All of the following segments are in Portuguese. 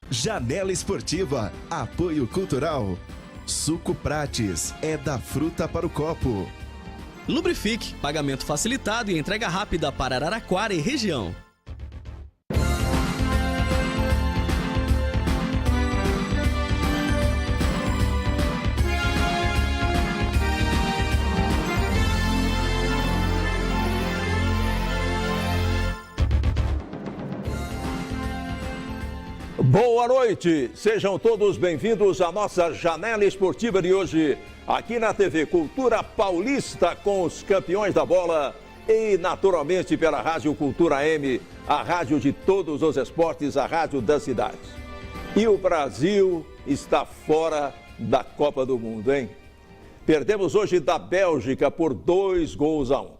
Janela Esportiva, apoio cultural. Suco Prates, é da fruta para o copo. Lubrifique, pagamento facilitado e entrega rápida para Araraquara e região. Boa noite, sejam todos bem-vindos à nossa Janela Esportiva de hoje, aqui na TV Cultura Paulista com os campeões da bola e naturalmente pela Rádio Cultura M, a rádio de todos os esportes, a rádio das cidades. E o Brasil está fora da Copa do Mundo, hein? Perdemos hoje da Bélgica por 2-1.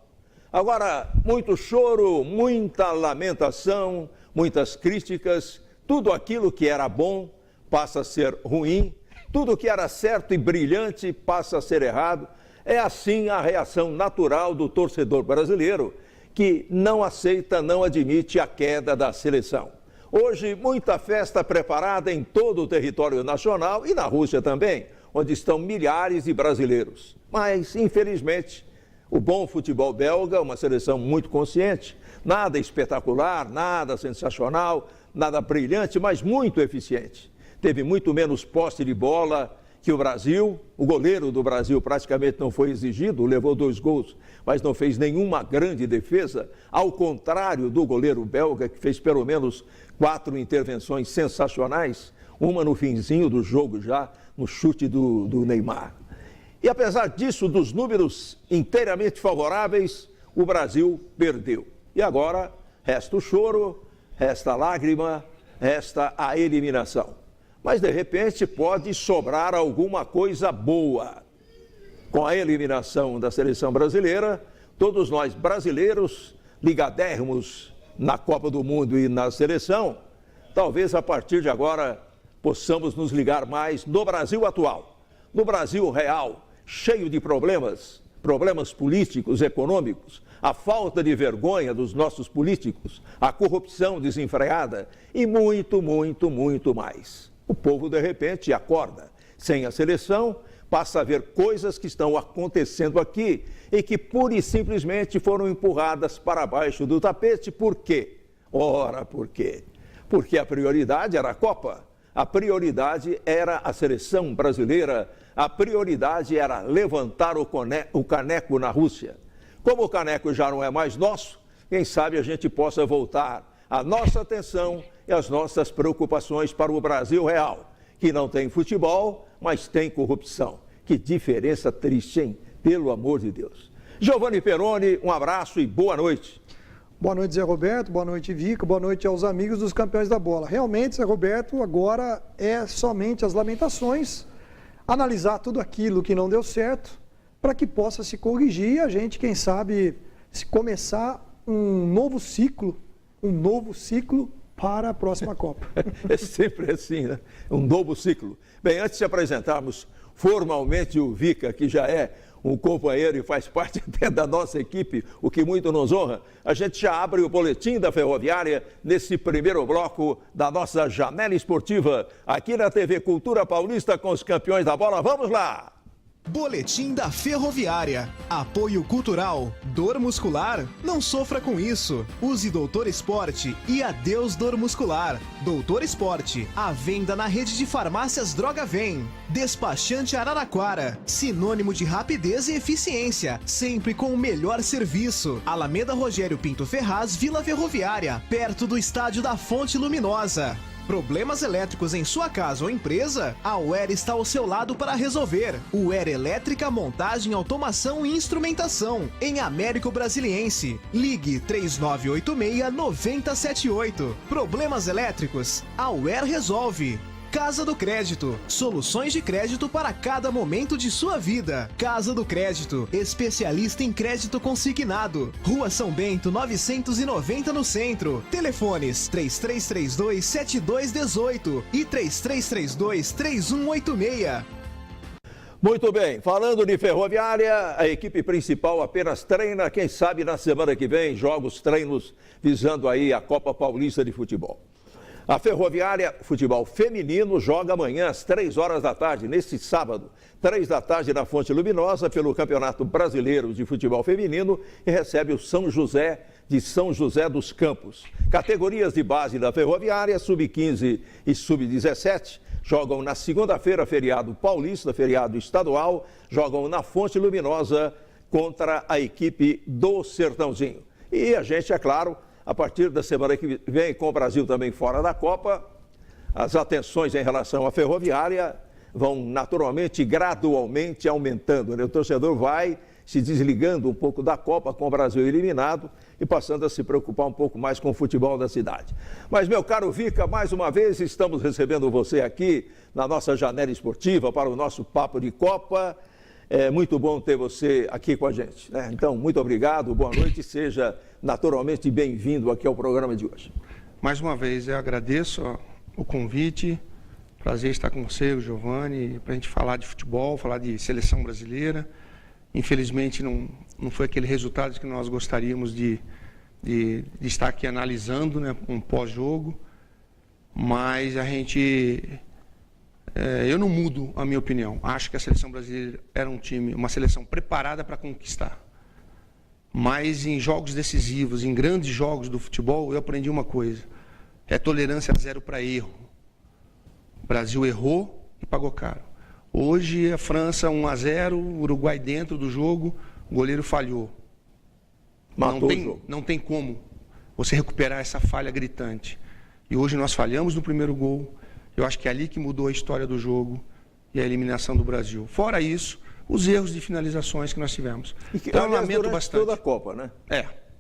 Agora, muito choro, muita lamentação, muitas críticas. Tudo aquilo que era bom passa a ser ruim, tudo que era certo e brilhante passa a ser errado. É assim a reação natural do torcedor brasileiro, que não aceita, não admite a queda da seleção. Hoje, muita festa preparada em todo o território nacional e na Rússia também, onde estão milhares de brasileiros. Mas, infelizmente, o bom futebol belga, uma seleção muito consciente, nada espetacular, nada sensacional, nada brilhante, mas muito eficiente. Teve muito menos posse de bola que o Brasil. O goleiro do Brasil praticamente não foi exigido, levou 2 gols, mas não fez nenhuma grande defesa. Ao contrário do goleiro belga, que fez pelo menos 4 intervenções sensacionais, uma no finzinho do jogo já, no chute do Neymar. E apesar disso, dos números inteiramente favoráveis, o Brasil perdeu. E agora resta o choro, resta a lágrima, resta a eliminação. Mas, de repente, pode sobrar alguma coisa boa. Com a eliminação da seleção brasileira, todos nós brasileiros, ligadérrimos na Copa do Mundo e na seleção, talvez a partir de agora possamos nos ligar mais no Brasil atual, no Brasil real, cheio de problemas políticos, econômicos, a falta de vergonha dos nossos políticos, a corrupção desenfreada e muito, muito, muito mais. O povo, de repente, acorda. Sem a seleção, passa a ver coisas que estão acontecendo aqui e que pura e simplesmente foram empurradas para baixo do tapete. Por quê? Ora, por quê? Porque a prioridade era a Copa. A prioridade era a seleção brasileira. A prioridade era levantar o caneco na Rússia. Como o caneco já não é mais nosso, quem sabe a gente possa voltar a nossa atenção e as nossas preocupações para o Brasil real, que não tem futebol, mas tem corrupção. Que diferença triste, hein? Pelo amor de Deus. Giovanni Peroni, um abraço e boa noite. Boa noite, Zé Roberto. Boa noite, Vico. Boa noite aos amigos dos campeões da bola. Realmente, Zé Roberto, agora é somente as lamentações, analisar tudo aquilo que não deu certo, para que possa se corrigir e a gente, quem sabe, se começar um novo ciclo para a próxima Copa. É sempre assim, né? Um novo ciclo. Bem, antes de apresentarmos formalmente o Vica, que já é um companheiro e faz parte até da nossa equipe, o que muito nos honra, a gente já abre o boletim da Ferroviária nesse primeiro bloco da nossa Janela Esportiva, aqui na TV Cultura Paulista com os campeões da bola. Vamos lá! Boletim da Ferroviária. Apoio cultural. Dor muscular? Não sofra com isso. Use Doutor Esporte e adeus dor muscular. Doutor Esporte, à venda na rede de farmácias Droga Vem. Despachante Araraquara, sinônimo de rapidez e eficiência, sempre com o melhor serviço. Alameda Rogério Pinto Ferraz, Vila Ferroviária, perto do estádio da Fonte Luminosa. Problemas elétricos em sua casa ou empresa? A UER está ao seu lado para resolver. UER Elétrica, Montagem, Automação e Instrumentação, em Américo Brasiliense. Ligue 3986-9078. Problemas elétricos? A UER resolve. Casa do Crédito, soluções de crédito para cada momento de sua vida. Casa do Crédito, especialista em crédito consignado. Rua São Bento, 990 no centro. Telefones 3332-7218 e 3332-3186. Muito bem, falando de Ferroviária, a equipe principal apenas treina, quem sabe na semana que vem, jogos, treinos, visando aí a Copa Paulista de Futebol. A Ferroviária Futebol Feminino joga amanhã às 3 horas da tarde, neste sábado, 3 da tarde na Fonte Luminosa, pelo Campeonato Brasileiro de Futebol Feminino e recebe o São José de São José dos Campos. Categorias de base da Ferroviária, Sub-15 e Sub-17, jogam na segunda-feira, feriado paulista, feriado estadual, jogam na Fonte Luminosa contra a equipe do Sertãozinho. E a gente, é claro, a partir da semana que vem, com o Brasil também fora da Copa, as atenções em relação à Ferroviária vão naturalmente, gradualmente aumentando, né? O torcedor vai se desligando um pouco da Copa com o Brasil eliminado e passando a se preocupar um pouco mais com o futebol da cidade. Mas, meu caro Vica, mais uma vez estamos recebendo você aqui na nossa janela esportiva para o nosso Papo de Copa. É muito bom ter você aqui com a gente, né? Então, muito obrigado, boa noite e seja naturalmente bem-vindo aqui ao programa de hoje. Mais uma vez, eu agradeço o convite, prazer estar com você, o Giovanni, para a gente falar de futebol, falar de seleção brasileira. Infelizmente, não foi aquele resultado que nós gostaríamos de estar aqui analisando, né, um pós-jogo, mas a gente... eu não mudo a minha opinião. Acho que a seleção brasileira era um time, uma seleção preparada para conquistar. Mas em jogos decisivos, em grandes jogos do futebol, eu aprendi uma coisa. É tolerância zero para erro. O Brasil errou e pagou caro. Hoje a França 1-0, o Uruguai dentro do jogo, o goleiro falhou. Não tem como você recuperar essa falha gritante. E hoje nós falhamos no primeiro gol. Eu acho que é ali que mudou a história do jogo e a eliminação do Brasil. Fora isso, os erros de finalizações que nós tivemos. Então, eu lamento bastante. Toda a Copa, né?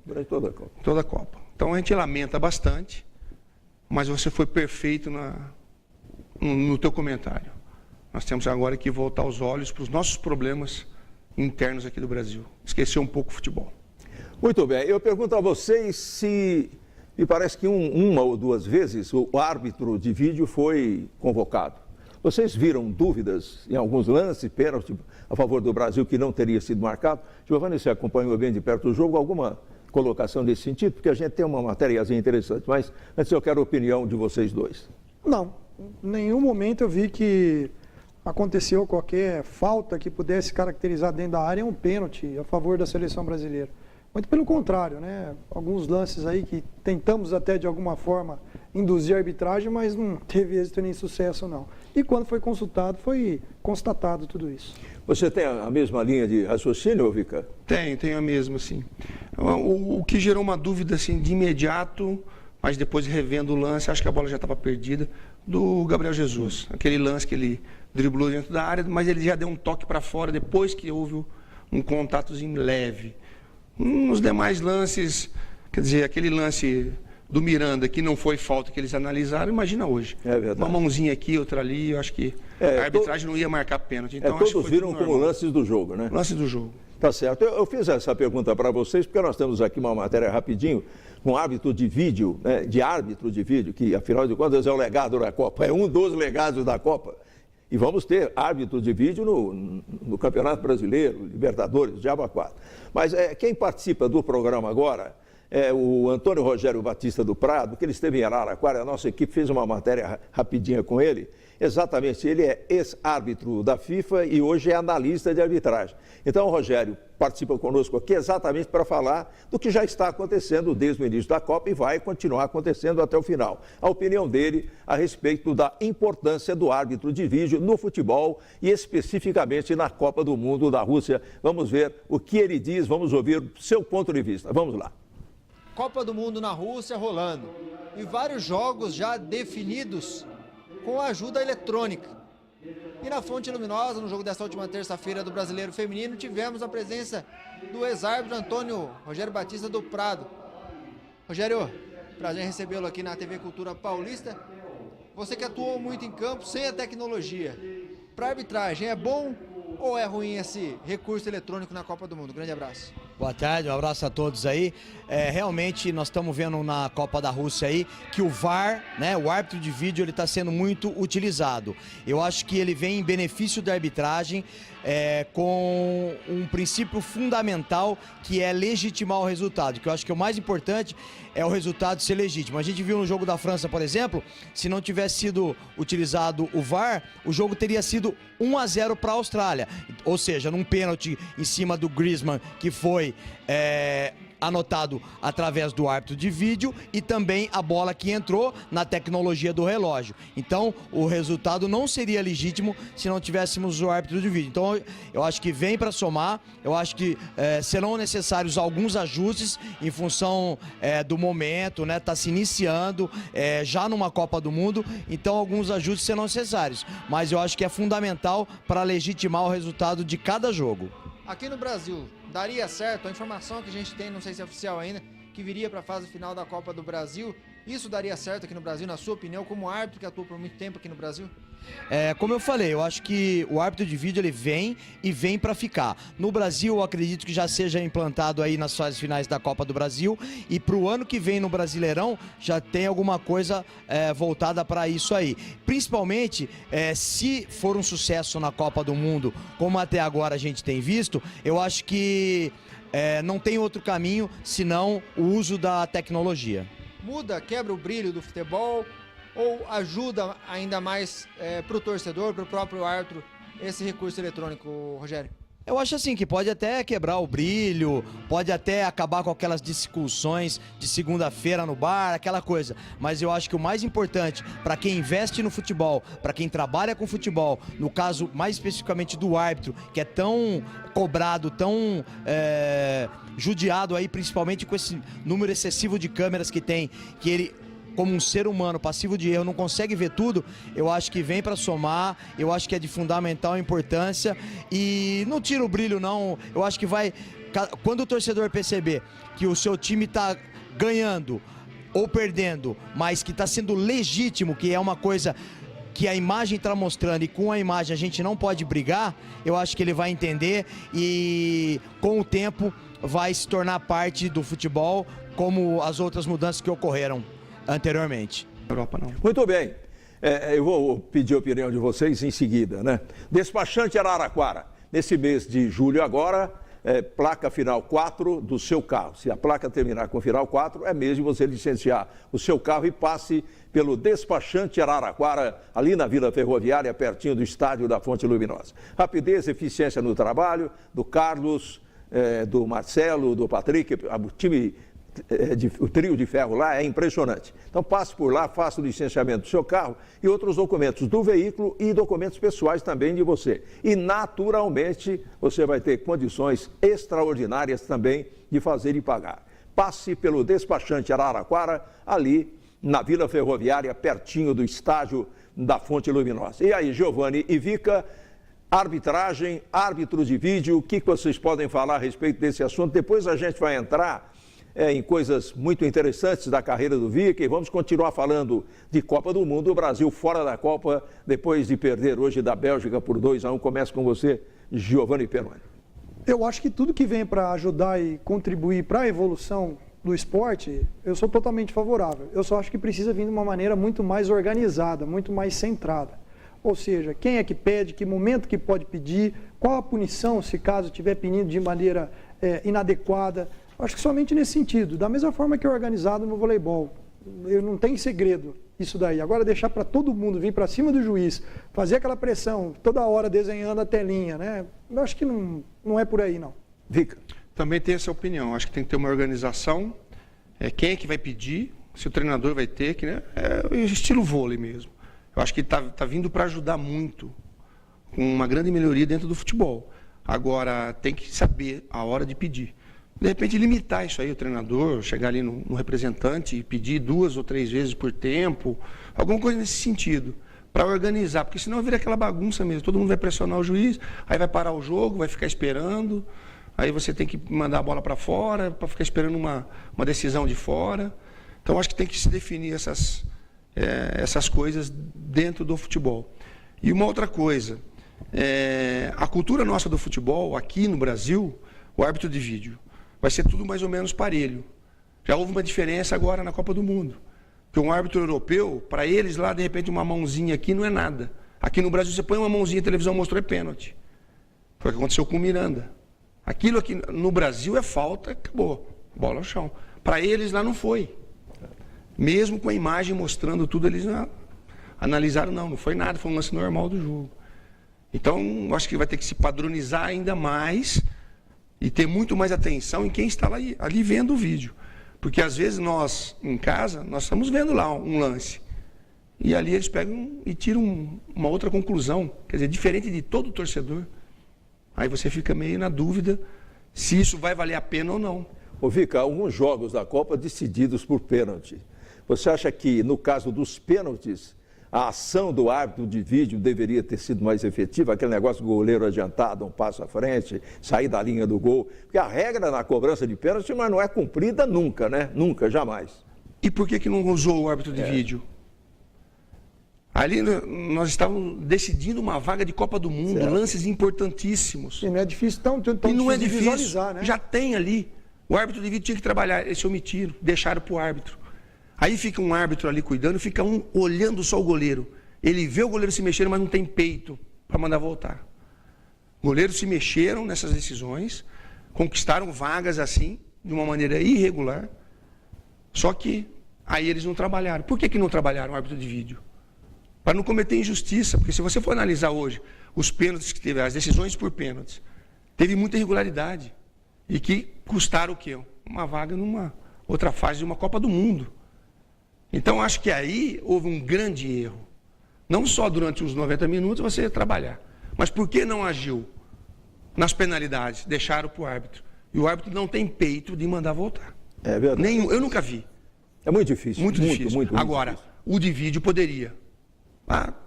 Durante toda a Copa. Toda a Copa. Então, a gente lamenta bastante, mas você foi perfeito no teu comentário. Nós temos agora que voltar os olhos para os nossos problemas internos aqui do Brasil. Esquecer um pouco o futebol. Muito bem. Eu pergunto a vocês se... Me parece que uma ou duas vezes o árbitro de vídeo foi convocado. Vocês viram dúvidas em alguns lances, pênalti a favor do Brasil que não teria sido marcado? Giovanni, você acompanhou bem de perto o jogo, alguma colocação nesse sentido? Porque a gente tem uma matériazinha interessante, mas antes eu quero a opinião de vocês dois. Não, em nenhum momento eu vi que aconteceu qualquer falta que pudesse caracterizar dentro da área um pênalti a favor da seleção brasileira. Muito pelo contrário, né? Alguns lances aí que tentamos até de alguma forma induzir a arbitragem, mas não teve êxito nem sucesso não. E quando foi consultado, foi constatado tudo isso. Você tem a mesma linha de raciocínio, Vica? Tenho a mesma, sim. O que gerou uma dúvida assim, de imediato, mas depois revendo o lance, acho que a bola já estava perdida, do Gabriel Jesus. Aquele lance que ele driblou dentro da área, mas ele já deu um toque para fora depois que houve um contatozinho leve. Nos demais lances, quer dizer, aquele lance do Miranda que não foi falta que eles analisaram, imagina hoje. É verdade. Uma mãozinha aqui, outra ali, eu acho que a arbitragem não ia marcar pênalti. Então, acho que todos viram como lances do jogo, né? Lances do jogo. Tá certo. Eu fiz essa pergunta para vocês porque nós temos aqui uma matéria rapidinho com árbitro de vídeo, né, de árbitro de vídeo, que afinal de contas é o legado da Copa, é um dos legados da Copa. E vamos ter árbitro de vídeo no Campeonato Brasileiro, Libertadores, Diabo 4. Mas quem participa do programa agora é o Antônio Rogério Batista do Prado, que ele esteve em Araraquara, a nossa equipe fez uma matéria rapidinha com ele. Exatamente, ele é ex-árbitro da FIFA e hoje é analista de arbitragem. Então, o Rogério participa conosco aqui exatamente para falar do que já está acontecendo desde o início da Copa e vai continuar acontecendo até o final. A opinião dele a respeito da importância do árbitro de vídeo no futebol e especificamente na Copa do Mundo da Rússia. Vamos ver o que ele diz, vamos ouvir seu ponto de vista. Vamos lá. Copa do Mundo na Rússia rolando e vários jogos já definidos com a ajuda eletrônica. E na Fonte Luminosa, no jogo desta última terça-feira do Brasileiro Feminino, tivemos a presença do ex-árbitro Antônio Rogério Batista do Prado. Rogério, prazer em recebê-lo aqui na TV Cultura Paulista. Você que atuou muito em campo sem a tecnologia. Para a arbitragem, é bom ou é ruim esse recurso eletrônico na Copa do Mundo? Grande abraço. Boa tarde, um abraço a todos aí. Realmente nós estamos vendo na Copa da Rússia aí que o VAR, né, o árbitro de vídeo, ele está sendo muito utilizado. Eu acho que ele vem em benefício da arbitragem, com um princípio fundamental que é legitimar o resultado, que eu acho que o mais importante é o resultado ser legítimo. A gente viu no jogo da França, por exemplo, se não tivesse sido utilizado o VAR, o jogo teria sido 1-0 para a Austrália, ou seja, num pênalti em cima do Griezmann, que foi anotado através do árbitro de vídeo, e também a bola que entrou na tecnologia do relógio. Então, o resultado não seria legítimo se não tivéssemos o árbitro de vídeo. Então, eu acho que vem para somar, eu acho que serão necessários alguns ajustes em função do momento, né? Tá se iniciando já numa Copa do Mundo, então alguns ajustes serão necessários. Mas eu acho que é fundamental para legitimar o resultado de cada jogo. Aqui no Brasil, daria certo? A informação que a gente tem, não sei se é oficial ainda, que viria para a fase final da Copa do Brasil, isso daria certo aqui no Brasil, na sua opinião, como árbitro que atua por muito tempo aqui no Brasil? Como eu falei, eu acho que o árbitro de vídeo ele vem para ficar. No Brasil, eu acredito que já seja implantado aí nas fases finais da Copa do Brasil, e para o ano que vem no Brasileirão já tem alguma coisa voltada para isso aí. Principalmente se for um sucesso na Copa do Mundo, como até agora a gente tem visto, eu acho que não tem outro caminho senão o uso da tecnologia. Muda, quebra o brilho do futebol, ou ajuda ainda mais para o torcedor, para o próprio árbitro, esse recurso eletrônico, Rogério? Eu acho assim que pode até quebrar o brilho, pode até acabar com aquelas discussões de segunda-feira no bar, aquela coisa. Mas eu acho que o mais importante para quem investe no futebol, para quem trabalha com futebol, no caso mais especificamente do árbitro, que é tão cobrado, tão judiado aí, principalmente com esse número excessivo de câmeras que tem, que ele, como um ser humano passivo de erro, não consegue ver tudo, eu acho que vem para somar, eu acho que é de fundamental importância e não tira o brilho não, eu acho que vai, quando o torcedor perceber que o seu time está ganhando ou perdendo, mas que está sendo legítimo, que é uma coisa que a imagem está mostrando e com a imagem a gente não pode brigar, eu acho que ele vai entender e com o tempo vai se tornar parte do futebol, como as outras mudanças que ocorreram anteriormente. Europa não. Muito bem. Eu vou pedir a opinião de vocês em seguida, né? Despachante Araraquara, nesse mês de julho agora, placa final 4 do seu carro. Se a placa terminar com final 4, é mês de você licenciar o seu carro e passe pelo Despachante Araraquara, ali na Vila Ferroviária, pertinho do estádio da Fonte Luminosa. Rapidez, eficiência no trabalho, do Carlos, do Marcelo, do Patrick, o time... o trio de ferro lá é impressionante. Então passe por lá, faça o licenciamento do seu carro e outros documentos do veículo e documentos pessoais também de você. E naturalmente você vai ter condições extraordinárias também de fazer e pagar. Passe pelo Despachante Araraquara, ali na Vila Ferroviária, pertinho do estádio da Fonte Luminosa. E aí, Giovanni e Vica, arbitragem, árbitros de vídeo, o que vocês podem falar a respeito desse assunto? Depois a gente vai entrar em coisas muito interessantes da carreira do Vica e vamos continuar falando de Copa do Mundo. O Brasil fora da Copa, depois de perder hoje da Bélgica por 2-1. Começa com você, Giovanni Peroni. Eu acho que tudo que vem para ajudar e contribuir para a evolução do esporte, eu sou totalmente favorável. Eu só acho que precisa vir de uma maneira muito mais organizada, muito mais centrada. Ou seja, quem é que pede, que momento que pode pedir, qual a punição se caso estiver pedindo de maneira inadequada. Acho que somente nesse sentido, da mesma forma que é organizado no voleibol. Não tem segredo isso daí. Agora deixar para todo mundo vir para cima do juiz, fazer aquela pressão, toda hora desenhando a telinha, né? Eu acho que não é por aí, não. Vica. Também tem essa opinião. Acho que tem que ter uma organização. Quem é que vai pedir? Se o treinador vai ter, que, né? É estilo vôlei mesmo. Eu acho que está vindo para ajudar muito, com uma grande melhoria dentro do futebol. Agora, tem que saber a hora de pedir. De repente, limitar isso aí, o treinador, chegar ali no representante e pedir 2 ou 3 vezes por tempo, alguma coisa nesse sentido, para organizar, porque senão vira aquela bagunça mesmo, todo mundo vai pressionar o juiz, aí vai parar o jogo, vai ficar esperando, aí você tem que mandar a bola para fora, para ficar esperando uma decisão de fora. Então, acho que tem que se definir essas coisas dentro do futebol. E uma outra coisa, a cultura nossa do futebol, aqui no Brasil, o árbitro de vídeo. vai ser tudo mais ou menos parelho. Já houve uma diferença agora na Copa do Mundo. Porque um árbitro europeu, para eles lá, de repente, uma mãozinha aqui não é nada. Aqui no Brasil, você põe uma mãozinha, a televisão mostrou, é pênalti. Foi o que aconteceu com o Miranda. Aquilo aqui no Brasil é falta, acabou. Bola ao chão. Para eles lá não foi. Mesmo com a imagem mostrando tudo, eles não analisaram, não foi nada, foi um lance normal do jogo. Então, acho que vai ter que se padronizar ainda mais e ter muito mais atenção em quem está ali vendo o vídeo. Porque às vezes nós, em casa, nós estamos vendo lá um lance. E ali eles pegam e tiram uma outra conclusão. Quer dizer, diferente de todo torcedor. Aí você fica meio na dúvida se isso vai valer a pena ou não. Ô Vica, alguns jogos da Copa decididos por pênalti. Você acha que, no caso dos pênaltis, a ação do árbitro de vídeo deveria ter sido mais efetiva? Aquele negócio do goleiro adiantado, um passo à frente, sair da linha do gol. Porque a regra na cobrança de pênalti, mas não é cumprida nunca, né? Nunca, jamais. E por que não usou o árbitro de vídeo? Ali nós estávamos decidindo uma vaga de Copa do Mundo, certo. Lances importantíssimos. E não é difícil, tão e não é difícil visualizar, né? Já tem ali. O árbitro de vídeo tinha que trabalhar, eles se omitiram, deixaram para o árbitro. Aí fica um árbitro ali cuidando, fica um olhando só o goleiro. Ele vê o goleiro se mexendo, mas não tem peito para mandar voltar. Goleiros se mexeram nessas decisões, conquistaram vagas assim, de uma maneira irregular, só que aí eles não trabalharam. Por que não trabalharam o árbitro de vídeo? Para não cometer injustiça, porque se você for analisar hoje os pênaltis que teve, as decisões por pênaltis, teve muita irregularidade e que custaram o quê? Uma vaga numa outra fase de uma Copa do Mundo. Então, acho que aí houve um grande erro. Não só durante os 90 minutos você ia trabalhar, mas por que não agiu nas penalidades? Deixaram para o árbitro. E o árbitro não tem peito de mandar voltar. É verdade. Nenhum, eu nunca vi. É muito difícil. Muito difícil. Muito Agora, difícil. O de vídeo poderia.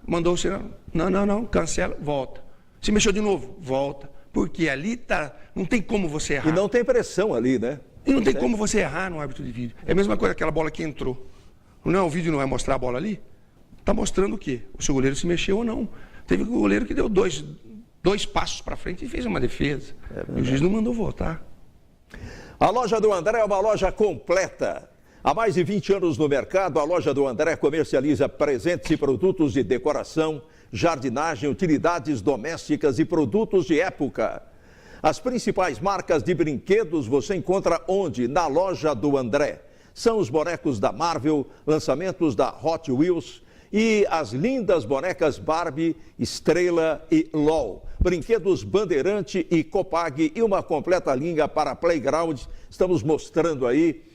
Mandou o sinal. Não, cancela, volta. Se mexeu de novo, volta. Porque ali não tem como você errar. E não tem pressão ali, né? E não tem como você errar no árbitro de vídeo. É a mesma coisa aquela bola que entrou. Não, o vídeo não vai mostrar a bola ali? Está mostrando o quê? O seu goleiro se mexeu ou não. Teve um goleiro que deu dois passos para frente e fez uma defesa. E o juiz não mandou voltar. A loja do André é uma loja completa. Há mais de 20 anos no mercado, a loja do André comercializa presentes e produtos de decoração, jardinagem, utilidades domésticas e produtos de época. As principais marcas de brinquedos você encontra onde? Na loja do André. São os bonecos da Marvel, lançamentos da Hot Wheels e as lindas bonecas Barbie, Estrela e LOL. Brinquedos Bandeirante e Copag e uma completa linha para playground. Estamos mostrando aí.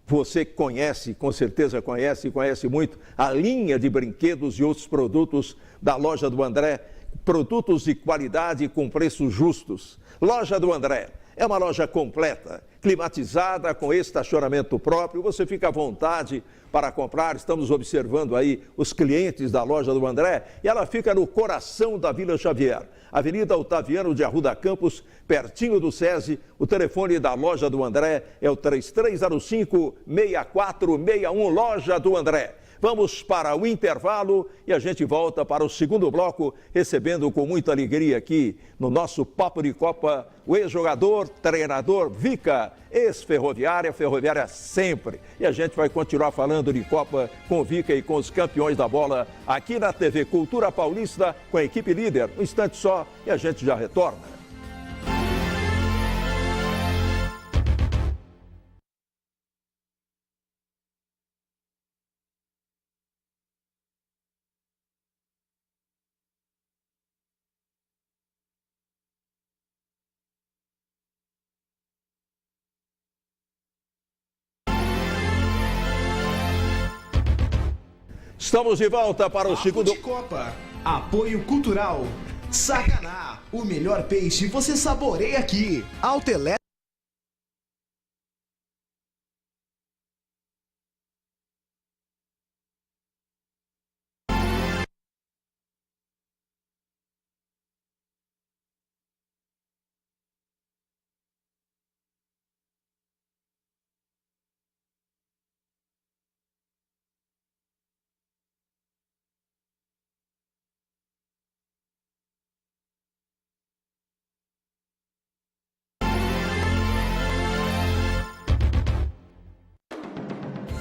Você conhece, com certeza conhece muito a linha de brinquedos e outros produtos da loja do André. Produtos de qualidade com preços justos. Loja do André é uma loja completa, climatizada, com estacionamento próprio. Você fica à vontade para comprar. Estamos observando aí os clientes da loja do André e ela fica no coração da Vila Xavier. Avenida Otaviano de Arruda Campos, pertinho do SESI. O telefone da loja do André é o 3305-6461, loja do André. Vamos para o intervalo e a gente volta para o segundo bloco, recebendo com muita alegria aqui no nosso Papo de Copa o ex-jogador, treinador Vica, ex-ferroviária, ferroviária sempre. E a gente vai continuar falando de Copa com o Vica e com os campeões da bola aqui na TV Cultura Paulista com a equipe líder. Um instante só e a gente já retorna. Estamos de volta para o segundo... de Copa. Apoio Cultural. Saganá, o melhor peixe você saboreia aqui. Altelé.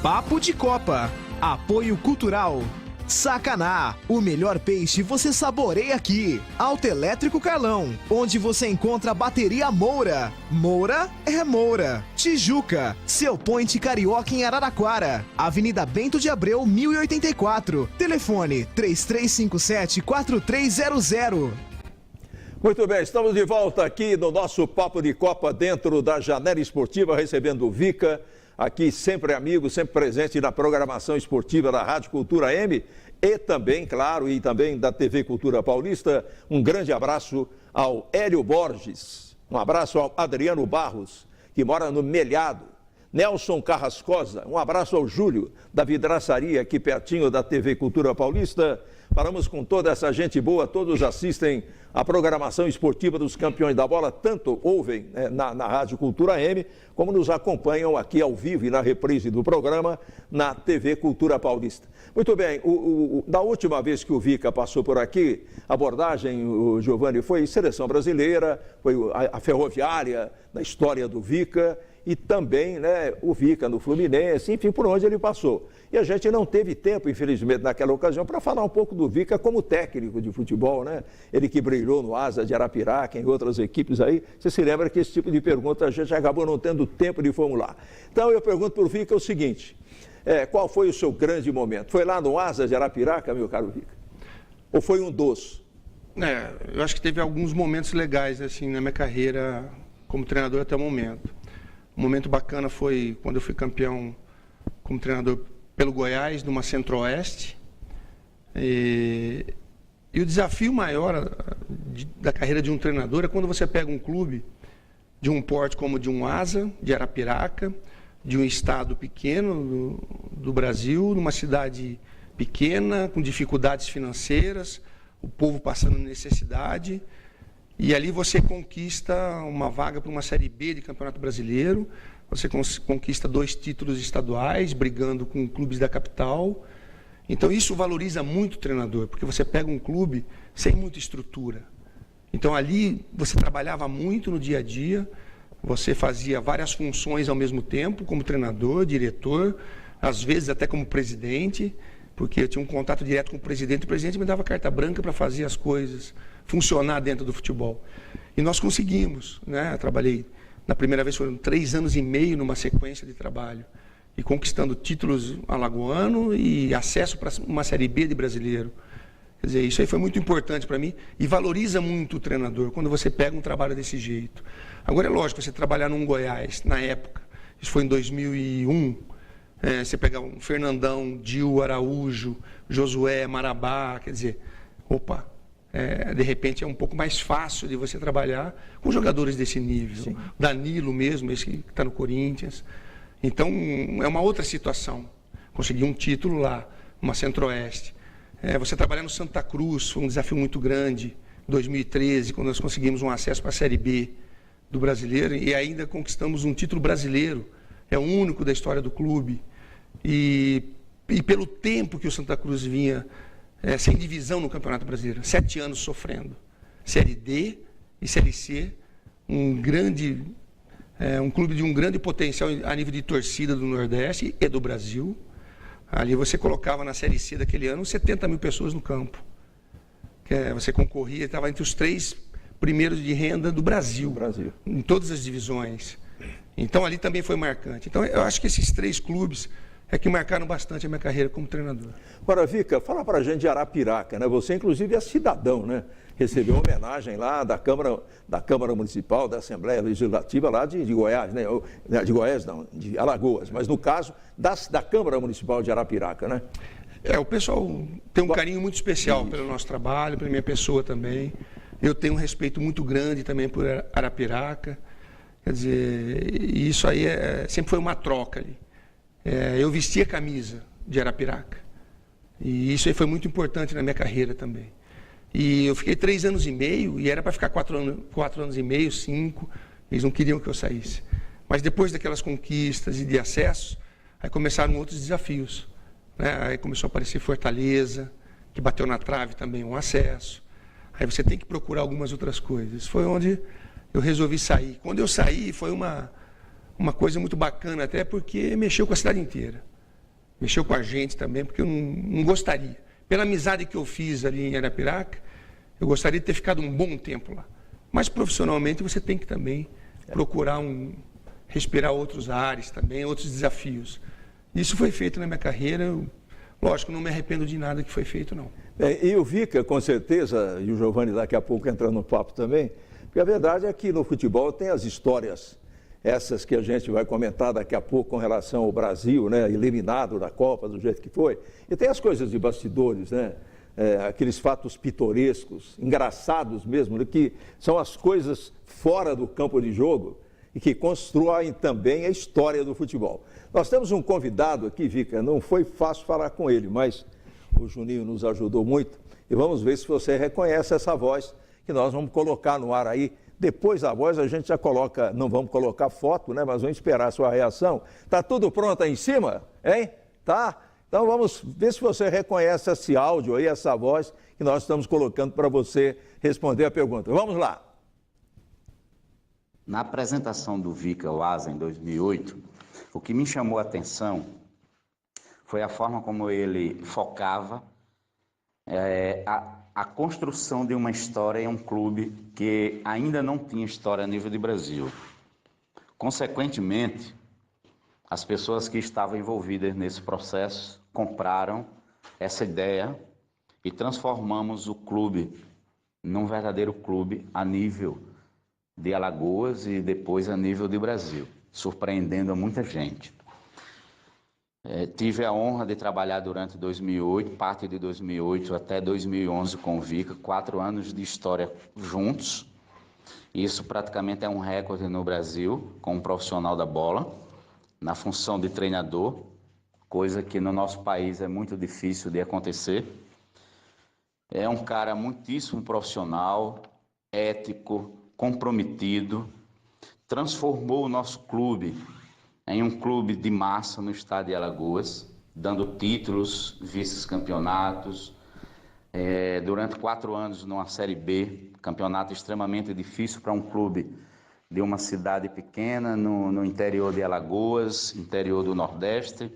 Papo de Copa. Apoio Cultural. Sacaná, o melhor peixe você saboreia aqui. Autoelétrico Carlão, onde você encontra a bateria Moura. Moura é Moura. Tijuca, seu point carioca em Araraquara. Avenida Bento de Abreu, 1084. Telefone 3357-4300. Muito bem, estamos de volta aqui no nosso Papo de Copa dentro da Janela Esportiva, recebendo o Vica, aqui sempre amigo, sempre presente na programação esportiva da Rádio Cultura M e também, claro, e também da TV Cultura Paulista. Um grande abraço ao Hélio Borges, um abraço ao Adriano Barros, que mora no Melhado, Nelson Carrascosa, um abraço ao Júlio, da vidraçaria aqui pertinho da TV Cultura Paulista. Falamos com toda essa gente boa, todos assistem a programação esportiva dos campeões da bola, tanto ouvem na Rádio Cultura M, como nos acompanham aqui ao vivo e na reprise do programa na TV Cultura Paulista. Muito bem, da última vez que o Vica passou por aqui, a abordagem, o Giovanni, foi seleção brasileira, foi a Ferroviária, na história do Vica, e também o Vica no Fluminense, enfim, por onde ele passou. E a gente não teve tempo, infelizmente, naquela ocasião, para falar um pouco do Vica como técnico de futebol, né? Ele que brilhou no Asa de Arapiraca, em outras equipes aí. Você se lembra que esse tipo de pergunta a gente acabou não tendo tempo de formular. Então eu pergunto para o Vica o seguinte, qual foi o seu grande momento? Foi lá no Asa de Arapiraca, meu caro Vica? Ou foi um dos? Eu acho que teve alguns momentos legais assim na minha carreira como treinador até o momento. Um momento bacana foi quando eu fui campeão como treinador pelo Goiás, numa Centro-Oeste. E o desafio maior da carreira de um treinador é quando você pega um clube de um porte como de um Asa, de Arapiraca, de um estado pequeno do Brasil, numa cidade pequena, com dificuldades financeiras, o povo passando necessidade. E ali você conquista uma vaga para uma Série B de Campeonato Brasileiro, você conquista 2 títulos estaduais, brigando com clubes da capital. Então isso valoriza muito o treinador, porque você pega um clube sem muita estrutura. Então ali você trabalhava muito no dia a dia, você fazia várias funções ao mesmo tempo, como treinador, diretor, às vezes até como presidente, porque eu tinha um contato direto com o presidente me dava carta branca para fazer as coisas funcionar dentro do futebol. E nós conseguimos, né? Eu trabalhei, na primeira vez foram 3 anos e meio numa sequência de trabalho, e conquistando títulos alagoano e acesso para uma Série B de brasileiro. Quer dizer, isso aí foi muito importante para mim e valoriza muito o treinador quando você pega um trabalho desse jeito. Agora é lógico, você trabalhar num Goiás, na época, isso foi em 2001, você pegar um Fernandão, Dil, Araújo, Josué, Marabá, quer dizer, de repente é um pouco mais fácil de você trabalhar com jogadores desse nível. Sim. Danilo mesmo, esse que está no Corinthians. Então, é uma outra situação. Consegui um título lá, uma Centro-Oeste. Você trabalhar no Santa Cruz foi um desafio muito grande. Em 2013, quando nós conseguimos um acesso para a Série B do Brasileiro e ainda conquistamos um título brasileiro. É o único da história do clube. E pelo tempo que o Santa Cruz vinha sem divisão no Campeonato Brasileiro, 7 anos sofrendo. Série D e Série C, um clube de um grande potencial a nível de torcida do Nordeste e do Brasil. Ali você colocava na Série C daquele ano 70 mil pessoas no campo. Você concorria, estava entre os 3 primeiros de renda do Brasil, em todas as divisões. Então ali também foi marcante. Então eu acho que esses 3 clubes que marcaram bastante a minha carreira como treinador. Agora, Vica, fala pra gente de Arapiraca, né? Você, inclusive, é cidadão, né? Recebeu uma homenagem lá da Câmara Municipal, da Assembleia Legislativa lá de Goiás, né? De Goiás não, de Alagoas, mas no caso da Câmara Municipal de Arapiraca, né? O pessoal tem um carinho muito especial pelo nosso trabalho, pela minha pessoa também. Eu tenho um respeito muito grande também por Arapiraca. Quer dizer, isso aí sempre foi uma troca ali. Eu vesti a camisa de Arapiraca. E isso aí foi muito importante na minha carreira também. E eu fiquei 3 anos e meio, e era para ficar 4 anos e meio, 5. Eles não queriam que eu saísse. Mas depois daquelas conquistas e de acesso, aí começaram outros desafios. Né? Aí começou a aparecer Fortaleza, que bateu na trave também um acesso. Aí você tem que procurar algumas outras coisas. Foi onde eu resolvi sair. Quando eu saí, foi uma coisa muito bacana, até porque mexeu com a cidade inteira. mexeu com a gente também, porque eu não gostaria. Pela amizade que eu fiz ali em Arapiraca, eu gostaria de ter ficado um bom tempo lá. Mas profissionalmente você tem que também procurar respirar outros ares também, outros desafios. Isso foi feito na minha carreira, lógico, não me arrependo de nada que foi feito, não. E o Vica, com certeza, e o Giovani daqui a pouco entrando no papo também, porque a verdade é que no futebol tem as histórias, essas que a gente vai comentar daqui a pouco com relação ao Brasil, né, eliminado da Copa, do jeito que foi, e tem as coisas de bastidores, né, aqueles fatos pitorescos, engraçados mesmo, né, que são as coisas fora do campo de jogo e que constroem também a história do futebol. Nós temos um convidado aqui, Vica, não foi fácil falar com ele, mas o Juninho nos ajudou muito e vamos ver se você reconhece essa voz que nós vamos colocar no ar aí. Depois da voz a gente já coloca, não vamos colocar foto, né, mas vamos esperar a sua reação. Tá tudo pronto aí em cima, hein? Tá? Então vamos ver se você reconhece esse áudio aí, essa voz que nós estamos colocando para você responder a pergunta. Vamos lá. Na apresentação do Vica ao Asa em 2008, o que me chamou a atenção foi a forma como ele focava a construção de uma história em um clube que ainda não tinha história a nível de Brasil. Consequentemente, as pessoas que estavam envolvidas nesse processo compraram essa ideia e transformamos o clube num verdadeiro clube a nível de Alagoas e depois a nível de Brasil, surpreendendo a muita gente. Tive a honra de trabalhar durante 2008, parte de 2008 até 2011 com o Vica, 4 anos de história juntos. Isso praticamente é um recorde no Brasil, com um profissional da bola, na função de treinador, coisa que no nosso país é muito difícil de acontecer. É um cara muitíssimo profissional, ético, comprometido, transformou o nosso clube em um clube de massa no estado de Alagoas, dando títulos, vice-campeonatos, durante 4 anos numa Série B, campeonato extremamente difícil para um clube de uma cidade pequena no interior de Alagoas, interior do Nordeste,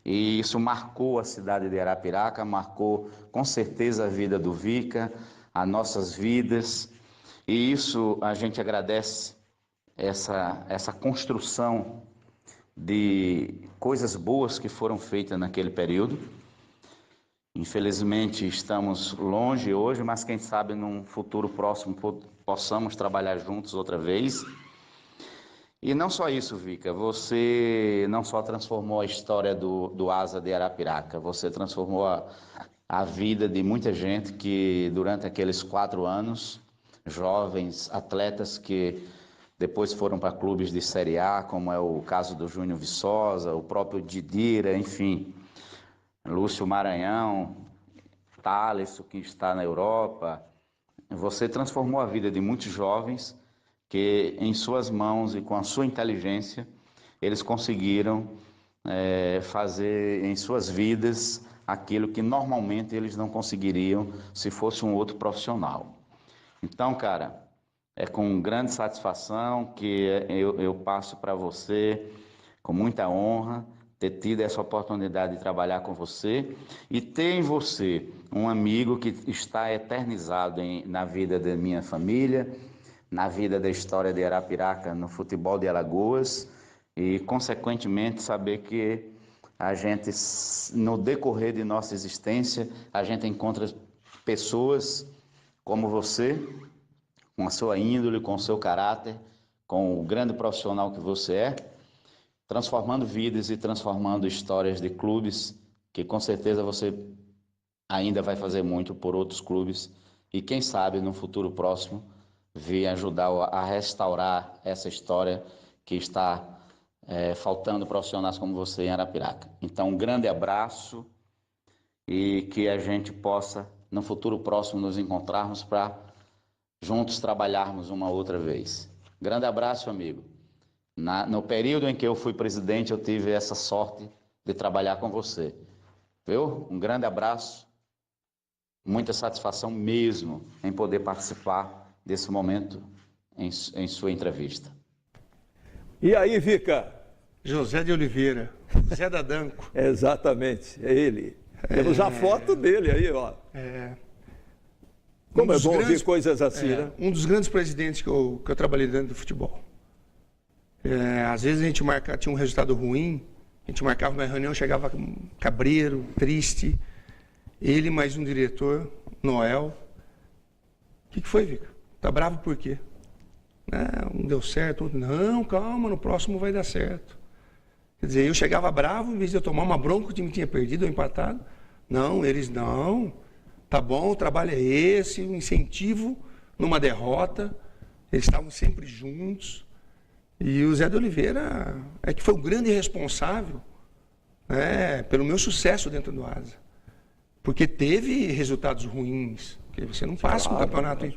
e isso marcou a cidade de Arapiraca, marcou com certeza a vida do Vica, as nossas vidas, e isso a gente agradece essa construção de coisas boas que foram feitas naquele período. Infelizmente estamos longe hoje, mas quem sabe num futuro próximo possamos trabalhar juntos outra vez. E não só isso, Vica, você não só transformou a história do Asa de Arapiraca, você transformou a vida de muita gente que durante aqueles 4 anos, jovens atletas que depois foram para clubes de Série A, como é o caso do Júnior Viçosa, o próprio Didira, enfim, Lúcio Maranhão, Thales, que está na Europa. Você transformou a vida de muitos jovens que, em suas mãos e com a sua inteligência, eles conseguiram fazer em suas vidas aquilo que normalmente eles não conseguiriam se fosse um outro profissional. Então, cara, é com grande satisfação que eu passo para você, com muita honra, ter tido essa oportunidade de trabalhar com você e ter em você um amigo que está eternizado na vida da minha família, na vida da história de Arapiraca, no futebol de Alagoas e, consequentemente, saber que a gente, no decorrer de nossa existência, a gente encontra pessoas como você, com a sua índole, com o seu caráter, com o grande profissional que você é, transformando vidas e transformando histórias de clubes, que com certeza você ainda vai fazer muito por outros clubes e quem sabe no futuro próximo vir ajudar a restaurar essa história que está faltando profissionais como você em Arapiraca. Então, um grande abraço e que a gente possa no futuro próximo nos encontrarmos para juntos trabalharmos uma outra vez. Grande abraço, amigo. No período em que eu fui presidente, eu tive essa sorte de trabalhar com você. Viu? Um grande abraço. Muita satisfação mesmo em poder participar desse momento em sua entrevista. E aí, Vica, José de Oliveira, Zé da Danco. Exatamente, é ele. Temos a foto dele aí, ó. Como é bom ouvir coisas assim, né? Um dos grandes presidentes que eu trabalhei dentro do futebol. Às vezes a gente tinha um resultado ruim, a gente marcava uma reunião, chegava cabreiro, triste. Ele mais um diretor, Noel. O que foi, Vica? Tá bravo por quê? Não deu certo. Não, calma, no próximo vai dar certo. Quer dizer, eu chegava bravo, em vez de eu tomar uma bronca que o time tinha perdido ou empatado. Não, eles não. Tá bom, o trabalho é esse, um incentivo numa derrota. Eles estavam sempre juntos. E o Zé de Oliveira é que foi o grande responsável, né, pelo meu sucesso dentro do Asa. Porque teve resultados ruins, que você não passa com o campeonato.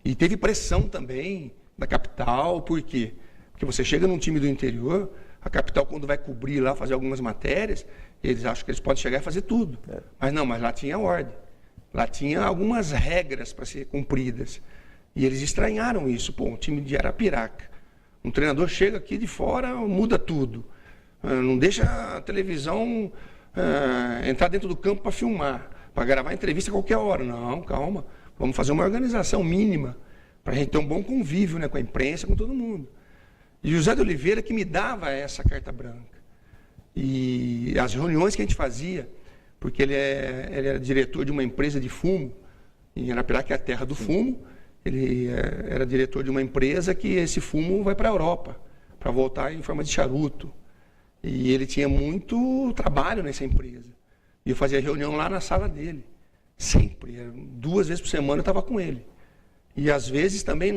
E teve pressão também da capital. Por quê? Porque você chega num time do interior, a capital, quando vai cobrir lá, fazer algumas matérias, eles acham que eles podem chegar e fazer tudo. Mas lá tinha ordem. Lá tinha algumas regras para ser cumpridas. E eles estranharam isso. Pô, um time de Arapiraca. Um treinador chega aqui de fora, muda tudo. Não deixa a televisão entrar dentro do campo para filmar, para gravar entrevista a qualquer hora. Não, calma. Vamos fazer uma organização mínima para a gente ter um bom convívio, né, com a imprensa, com todo mundo. E o José de Oliveira que me dava essa carta branca. E as reuniões que a gente fazia, porque ele era diretor de uma empresa de fumo, em Arapiraca, que é a terra do fumo. Ele era diretor de uma empresa que esse fumo vai para a Europa, para voltar em forma de charuto. E ele tinha muito trabalho nessa empresa. E eu fazia reunião lá na sala dele. Sempre. 2 vezes por semana eu estava com ele. E às vezes também,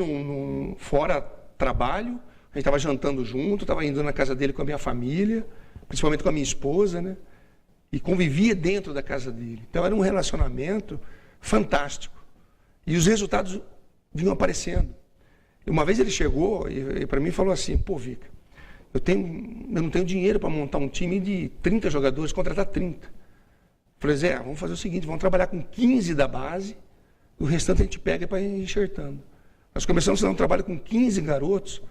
fora trabalho, a gente estava jantando junto, estava indo na casa dele com a minha família, principalmente com a minha esposa, né? E convivia dentro da casa dele. Então era um relacionamento fantástico. E os resultados vinham aparecendo. E uma vez ele chegou e para mim falou assim: pô, Vica, eu não tenho dinheiro para montar um time de 30 jogadores, contratar 30. Falei: Zé, vamos fazer o seguinte, vamos trabalhar com 15 da base, o restante a gente pega para ir enxertando. Nós começamos a fazer um trabalho com 15 garotos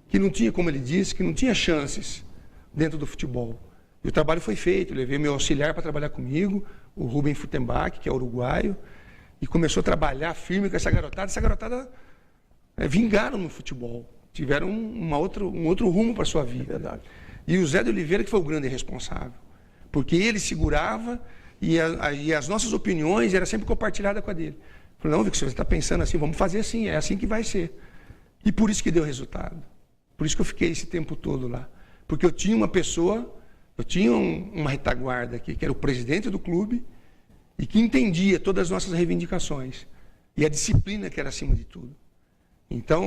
que não tinha, como ele disse, que não tinha chances dentro do futebol. E o trabalho foi feito, eu levei meu auxiliar para trabalhar comigo, o Rubem Futenbach, que é uruguaio, e começou a trabalhar firme com essa garotada. Essa garotada vingaram no futebol, tiveram um outro rumo para a sua vida. Verdade. E o Zé de Oliveira que foi o grande responsável, porque ele segurava e as nossas opiniões eram sempre compartilhadas com a dele. Falei: não, Vic, você está pensando assim, vamos fazer assim, é assim que vai ser. E por isso que deu resultado. Por isso que eu fiquei esse tempo todo lá. Porque eu tinha uma pessoa, eu tinha uma retaguarda aqui, que era o presidente do clube, e que entendia todas as nossas reivindicações. E a disciplina que era acima de tudo. Então,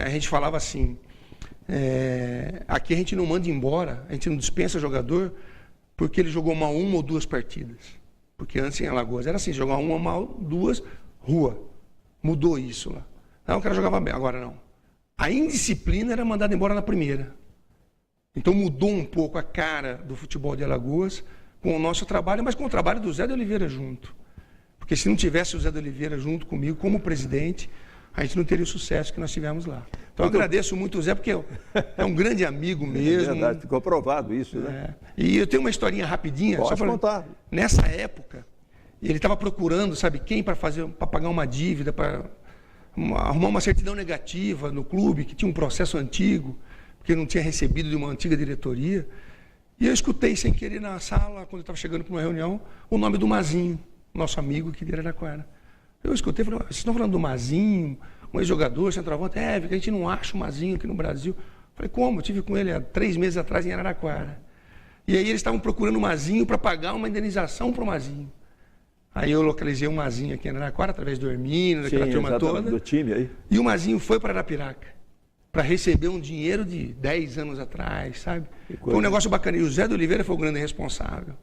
a gente falava assim, aqui a gente não manda embora, a gente não dispensa jogador, porque ele jogou mal 1 ou 2 partidas. Porque antes em Alagoas era assim, jogar 1 ou mal 2, rua. Mudou isso lá. Não, o cara jogava bem, agora não. A indisciplina era mandada embora na primeira. Então mudou um pouco a cara do futebol de Alagoas com o nosso trabalho, mas com o trabalho do Zé de Oliveira junto. Porque se não tivesse o Zé de Oliveira junto comigo como presidente, a gente não teria o sucesso que nós tivemos lá. Então eu agradeço muito o Zé, porque é um grande amigo mesmo. É verdade, ficou provado isso, né? E eu tenho uma historinha rapidinha. Pode só contar. Nessa época, ele estava procurando, sabe quem, para pagar uma dívida, para arrumar uma certidão negativa no clube, que tinha um processo antigo, porque não tinha recebido de uma antiga diretoria. E eu escutei sem querer na sala, quando eu estava chegando para uma reunião, o nome do Mazinho, nosso amigo aqui de Araraquara. Eu escutei e falei: vocês estão falando do Mazinho, um ex-jogador, centroavante? Porque a gente não acha o Mazinho aqui no Brasil. Eu falei: como? Eu estive com ele há 3 meses atrás em Araraquara. E aí eles estavam procurando o Mazinho para pagar uma indenização para o Mazinho. Aí eu localizei o Mazinho aqui em Araraquara, através do Hermínio, daquela turma toda. Do time aí. E o Mazinho foi para Arapiraca, para receber um dinheiro de 10 anos atrás, sabe? Foi um negócio bacana. E o Zé de Oliveira foi o grande responsável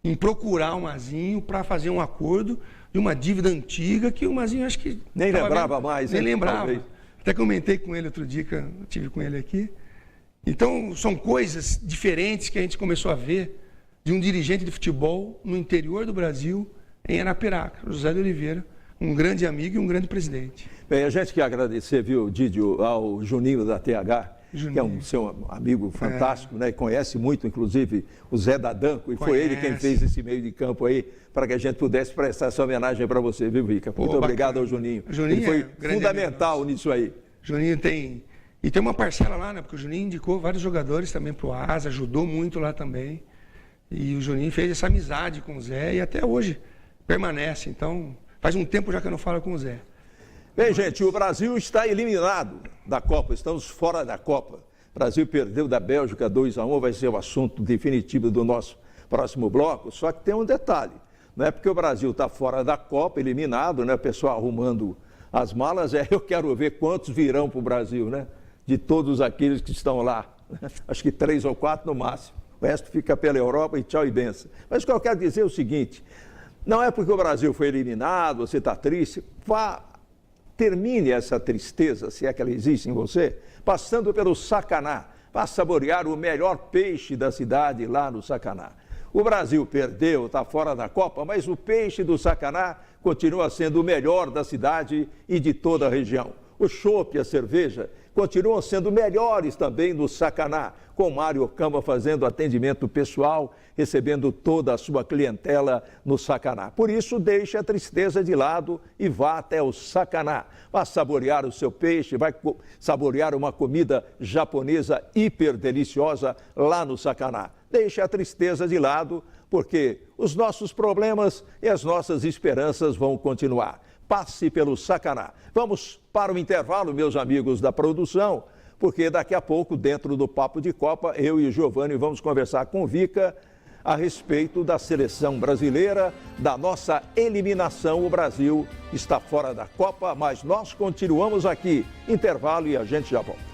em procurar o Mazinho para fazer um acordo de uma dívida antiga que o Mazinho acho que... Nem lembrava mais. Nem lembrava. Talvez. Até comentei com ele outro dia, que eu estive com ele aqui. Então, são coisas diferentes que a gente começou a ver de um dirigente de futebol no interior do Brasil, em Arapiraca, José de Oliveira, um grande amigo e um grande presidente. Bem, a gente quer agradecer, viu, Didio, ao Juninho da TH, Juninho, que é um seu amigo fantástico, né? Conhece muito, inclusive, o Zé Dadanco, e foi ele quem fez esse meio de campo aí, para que a gente pudesse prestar essa homenagem para você, viu, Vica? Muito obrigado ao Juninho. Ele foi fundamental nisso aí. Juninho tem uma parcela lá, né? Porque o Juninho indicou vários jogadores também para o Asa, ajudou muito lá também. E o Juninho fez essa amizade com o Zé e até hoje permanece. Então, faz um tempo já que eu não falo com o Zé. Bem, gente, o Brasil está eliminado da Copa, estamos fora da Copa. O Brasil perdeu da Bélgica 2-1, vai ser o assunto definitivo do nosso próximo bloco. Só que tem um detalhe, não é porque o Brasil está fora da Copa, eliminado, né? O pessoal arrumando as malas, eu quero ver quantos virão para o Brasil, né? De todos aqueles que estão lá. Acho que 3 ou 4 no máximo. O resto fica pela Europa e tchau e benção. Mas o que eu quero dizer é o seguinte, não é porque o Brasil foi eliminado, você está triste, termine essa tristeza, se é que ela existe em você, passando pelo Sacaná. Vá saborear o melhor peixe da cidade lá no Sacaná. O Brasil perdeu, está fora da Copa, mas o peixe do Sacaná continua sendo o melhor da cidade e de toda a região. O chopp e a cerveja continuam sendo melhores também no Sacaná, com Mário Camba fazendo atendimento pessoal, recebendo toda a sua clientela no Sacaná. Por isso, deixe a tristeza de lado e vá até o Sacaná. Vá saborear o seu peixe, vai saborear uma comida japonesa hiper deliciosa lá no Sacaná. Deixe a tristeza de lado, porque os nossos problemas e as nossas esperanças vão continuar. Passe pelo Sacaná. Vamos para o intervalo, meus amigos da produção, porque daqui a pouco, dentro do Papo de Copa, eu e o Giovani vamos conversar com o Vica a respeito da seleção brasileira, da nossa eliminação. O Brasil está fora da Copa, mas nós continuamos aqui. Intervalo e a gente já volta.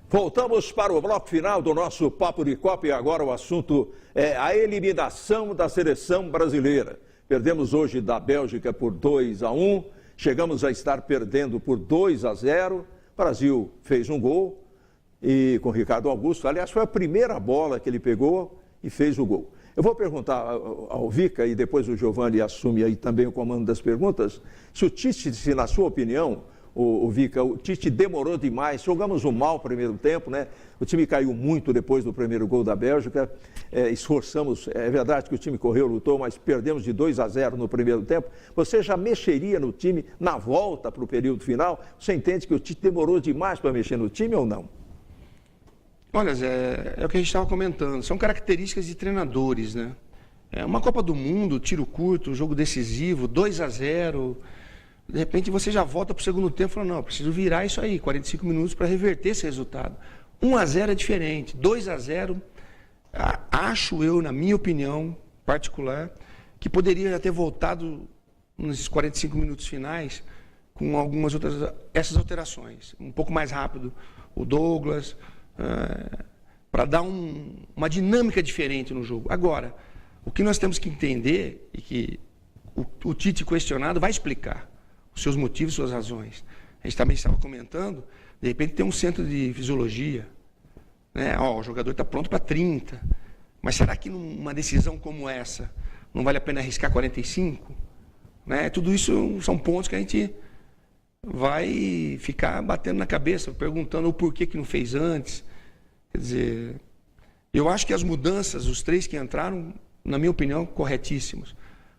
Voltamos para o bloco final do nosso Papo de Copa e agora o assunto é a eliminação da seleção brasileira. Perdemos hoje da Bélgica por 2-1, chegamos a estar perdendo por 2-0. O Brasil fez um gol e com o Ricardo Augusto, aliás, foi a primeira bola que ele pegou e fez o gol. Eu vou perguntar ao Vica e depois o Giovani assume aí também o comando das perguntas, se o Tite, se na sua opinião, o Vica, o Tite demorou demais, jogamos um mau primeiro tempo, né? O time caiu muito depois do primeiro gol da Bélgica, esforçamos, é verdade que o time correu, lutou, mas perdemos de 2-0 no primeiro tempo. Você já mexeria no time na volta para o período final? Você entende que o Tite demorou demais para mexer no time ou não? Olha, Zé, é o que a gente estava comentando, são características de treinadores, né? Uma Copa do Mundo, tiro curto, jogo decisivo, 2-0... De repente você já volta para o segundo tempo e fala, não, preciso virar isso aí, 45 minutos para reverter esse resultado. 1-0 é diferente, 2-0, acho eu, na minha opinião particular, que poderia já ter voltado nos 45 minutos finais com algumas outras, essas alterações. Um pouco mais rápido o Douglas, para dar uma dinâmica diferente no jogo. Agora, o que nós temos que entender, e que o Tite questionado vai explicar, os seus motivos, suas razões. A gente também estava comentando, de repente tem um centro de fisiologia, né? O jogador está pronto para 30, Mas será que numa decisão como essa não vale a pena arriscar 45? Né? Tudo isso são pontos que a gente vai ficar batendo na cabeça, perguntando o porquê que não fez antes. Quer dizer, eu acho que as mudanças, os 3 que entraram, na minha opinião, corretíssimos.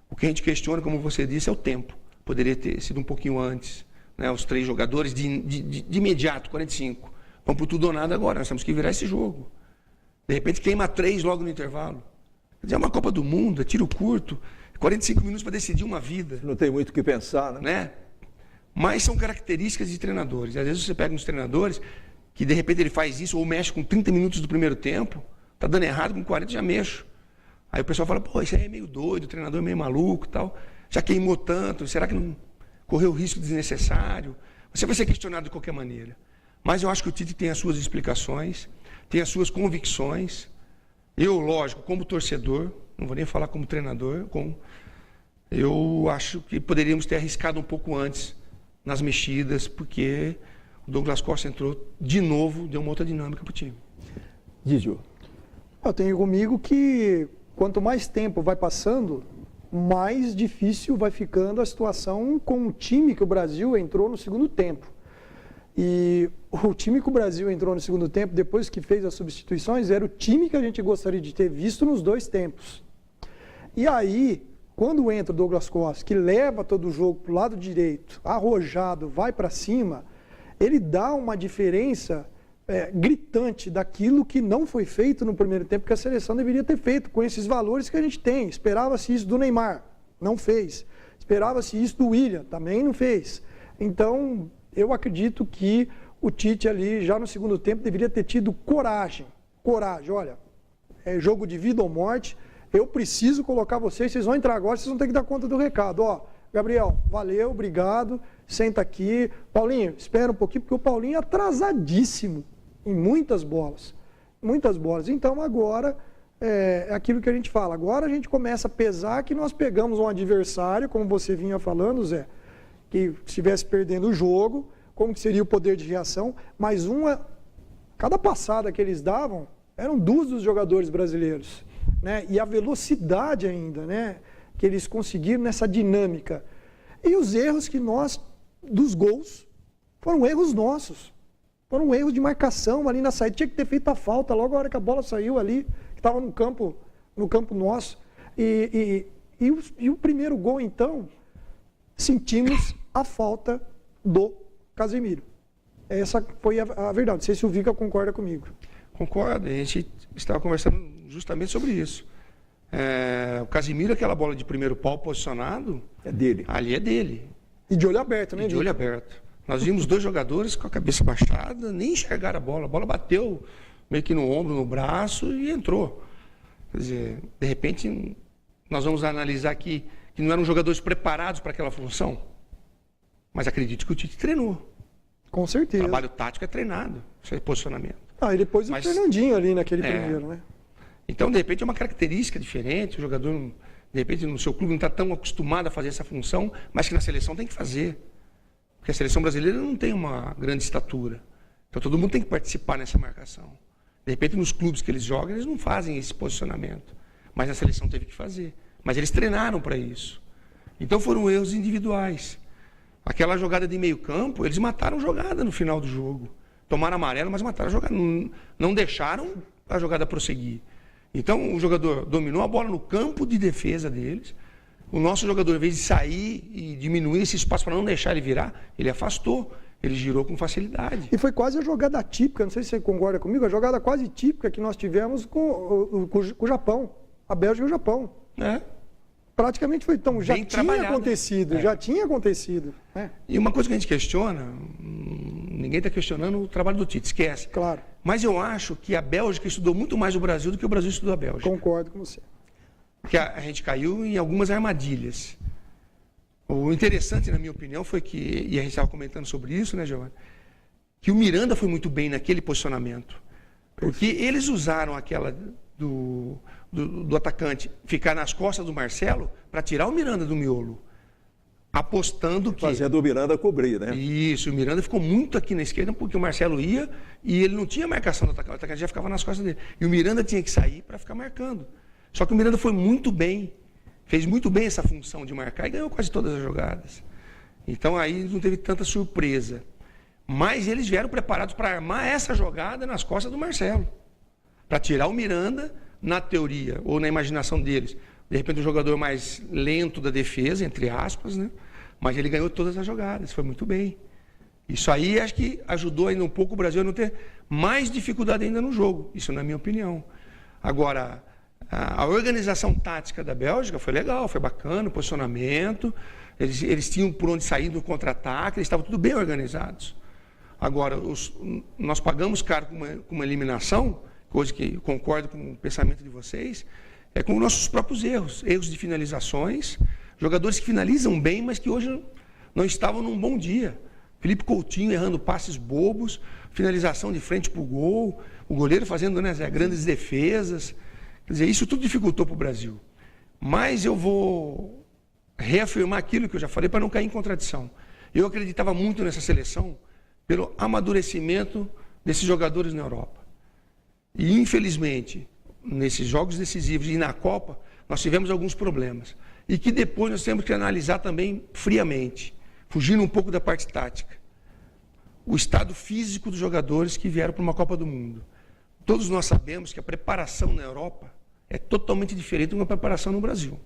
O que a gente questiona, como você disse, é o tempo. Poderia ter sido um pouquinho antes. Né? Os 3 jogadores de imediato, 45. Vamos por tudo ou nada agora, nós temos que virar esse jogo. De repente queima 3 logo no intervalo. Quer dizer, é uma Copa do Mundo, é tiro curto, 45 minutos para decidir uma vida. Não tem muito o que pensar, né? Mas são características de treinadores. Às vezes você pega uns treinadores que de repente ele faz isso ou mexe com 30 minutos do primeiro tempo, tá dando errado, com 40 já mexo. Aí o pessoal fala, pô, isso aí é meio doido, o treinador é meio maluco e tal. Já queimou tanto, será que não correu risco desnecessário? Você vai ser questionado de qualquer maneira. Mas eu acho que o Tite tem as suas explicações, tem as suas convicções. Eu, lógico, como torcedor, não vou nem falar como treinador, eu acho que poderíamos ter arriscado um pouco antes nas mexidas, porque o Douglas Costa entrou de novo, deu uma outra dinâmica para o time. Didio. Eu tenho comigo que quanto mais tempo vai passando, mais difícil vai ficando a situação com o time que o Brasil entrou no segundo tempo. E o time que o Brasil entrou no segundo tempo, depois que fez as substituições, era o time que a gente gostaria de ter visto nos 2 tempos. E aí, quando entra o Douglas Costa, que leva todo o jogo para o lado direito, arrojado, vai para cima, ele dá uma diferença gritante daquilo que não foi feito no primeiro tempo, que a seleção deveria ter feito, com esses valores que a gente tem. Esperava-se isso do Neymar, não fez. Esperava-se isso do William, também não fez. Então, eu acredito que o Tite ali, já no segundo tempo, deveria ter tido coragem. Coragem, olha, é jogo de vida ou morte, eu preciso colocar vocês vão entrar agora, vocês vão ter que dar conta do recado. Ó, Gabriel, valeu, obrigado, senta aqui. Paulinho, espera um pouquinho, porque o Paulinho é atrasadíssimo em muitas bolas. Muitas bolas. Então agora, é aquilo que a gente fala, agora a gente começa a pesar que nós pegamos um adversário, como você vinha falando, Zé, que estivesse perdendo o jogo, como que seria o poder de reação, mas cada passada que eles davam, eram 2 dos jogadores brasileiros, né? E a velocidade ainda, né? Que eles conseguiram nessa dinâmica. E os erros dos gols, foram erros nossos, foram erros de marcação ali na saída, tinha que ter feito a falta logo na hora que a bola saiu ali, que estava no campo nosso, e o primeiro gol então, sentimos a falta do Casemiro. Essa foi a verdade. Não sei se o Vica concorda comigo. Concordo. A gente estava conversando justamente sobre isso. O Casemiro, aquela bola de primeiro pau posicionado... É dele. Ali é dele. E de olho aberto, né, de olho aberto. Nós vimos 2 jogadores com a cabeça baixada, nem enxergaram a bola bateu meio que no ombro, no braço e entrou. Quer dizer, de repente, nós vamos analisar que não eram jogadores preparados para aquela função. Mas acredito que o Tite treinou. Com certeza. O trabalho tático é treinado, isso é posicionamento. E depois o Fernandinho ali naquele primeiro, né? Então, de repente, é uma característica diferente. O jogador, de repente, no seu clube não está tão acostumado a fazer essa função, mas que na seleção tem que fazer. Porque a seleção brasileira não tem uma grande estatura. Então, todo mundo tem que participar nessa marcação. De repente, nos clubes que eles jogam, eles não fazem esse posicionamento. Mas a seleção teve que fazer. Mas eles treinaram para isso. Então, foram erros individuais. Aquela jogada de meio campo, eles mataram a jogada no final do jogo. Tomaram amarelo, mas mataram a jogada. Não deixaram a jogada prosseguir. Então, o jogador dominou a bola no campo de defesa deles. O nosso jogador, em vez de sair e diminuir esse espaço para não deixar ele virar, ele afastou. Ele girou com facilidade. E foi quase a jogada típica, não sei se você concorda comigo, a jogada quase típica que nós tivemos com o Japão. A Bélgica e o Japão. Praticamente foi tão. Já tinha acontecido. E uma coisa que a gente questiona, ninguém está questionando o trabalho do Tite, esquece. Claro. Mas eu acho que a Bélgica estudou muito mais o Brasil do que o Brasil estudou a Bélgica. Concordo com você. Porque a gente caiu em algumas armadilhas. O interessante, na minha opinião, foi que, e a gente estava comentando sobre isso, né, Giovanni? Que o Miranda foi muito bem naquele posicionamento. Porque eles usaram aquela do atacante ficar nas costas do Marcelo para tirar o Miranda do miolo. apostando que... Fazendo o Miranda cobrir, né? Isso, o Miranda ficou muito aqui na esquerda porque o Marcelo ia e ele não tinha marcação do atacante, o atacante já ficava nas costas dele. E o Miranda tinha que sair para ficar marcando. Só que o Miranda foi muito bem, fez muito bem essa função de marcar e ganhou quase todas as jogadas. Então aí não teve tanta surpresa. Mas eles vieram preparados para armar essa jogada nas costas do Marcelo. Para tirar o Miranda, na teoria, ou na imaginação deles, de repente o jogador mais lento da defesa, entre aspas, né? Mas ele ganhou todas as jogadas, foi muito bem. Isso aí acho que ajudou ainda um pouco o Brasil a não ter mais dificuldade ainda no jogo, isso na minha opinião. Agora, a organização tática da Bélgica foi legal, foi bacana, o posicionamento, eles tinham por onde sair do contra-ataque, eles estavam tudo bem organizados. Agora, nós pagamos caro com uma eliminação, coisa que concordo com o pensamento de vocês, é com nossos próprios erros de finalizações, jogadores que finalizam bem, mas que hoje não estavam num bom dia. Felipe Coutinho errando passes bobos, finalização de frente para o gol, o goleiro fazendo, né, Zé, grandes defesas. Quer dizer, isso tudo dificultou para o Brasil. Mas eu vou reafirmar aquilo que eu já falei para não cair em contradição. Eu acreditava muito nessa seleção pelo amadurecimento desses jogadores na Europa. E, infelizmente, nesses jogos decisivos e na Copa, nós tivemos alguns problemas. E que depois nós temos que analisar também friamente, fugindo um pouco da parte tática. O estado físico dos jogadores que vieram para uma Copa do Mundo. Todos nós sabemos que a preparação na Europa é totalmente diferente de uma preparação no Brasil.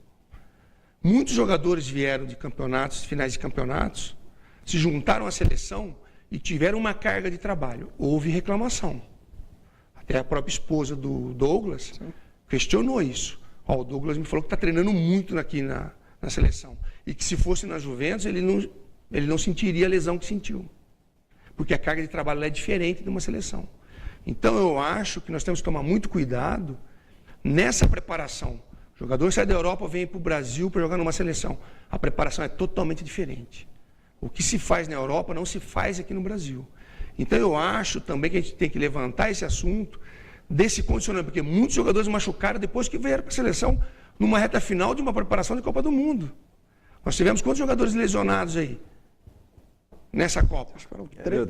Muitos jogadores vieram de campeonatos, finais de campeonatos, se juntaram à seleção e tiveram uma carga de trabalho. Houve reclamação. Até a própria esposa do Douglas questionou isso. O Douglas me falou que está treinando muito aqui na seleção. E que se fosse na Juventus, ele não sentiria a lesão que sentiu. Porque a carga de trabalho é diferente de uma seleção. Então eu acho que nós temos que tomar muito cuidado nessa preparação. O jogador sai da Europa, vem para o Brasil para jogar numa seleção. A preparação é totalmente diferente. O que se faz na Europa não se faz aqui no Brasil. Então eu acho também que a gente tem que levantar esse assunto desse condicionamento, porque muitos jogadores machucaram depois que vieram para a seleção numa reta final de uma preparação de Copa do Mundo. Nós tivemos quantos jogadores lesionados aí nessa Copa?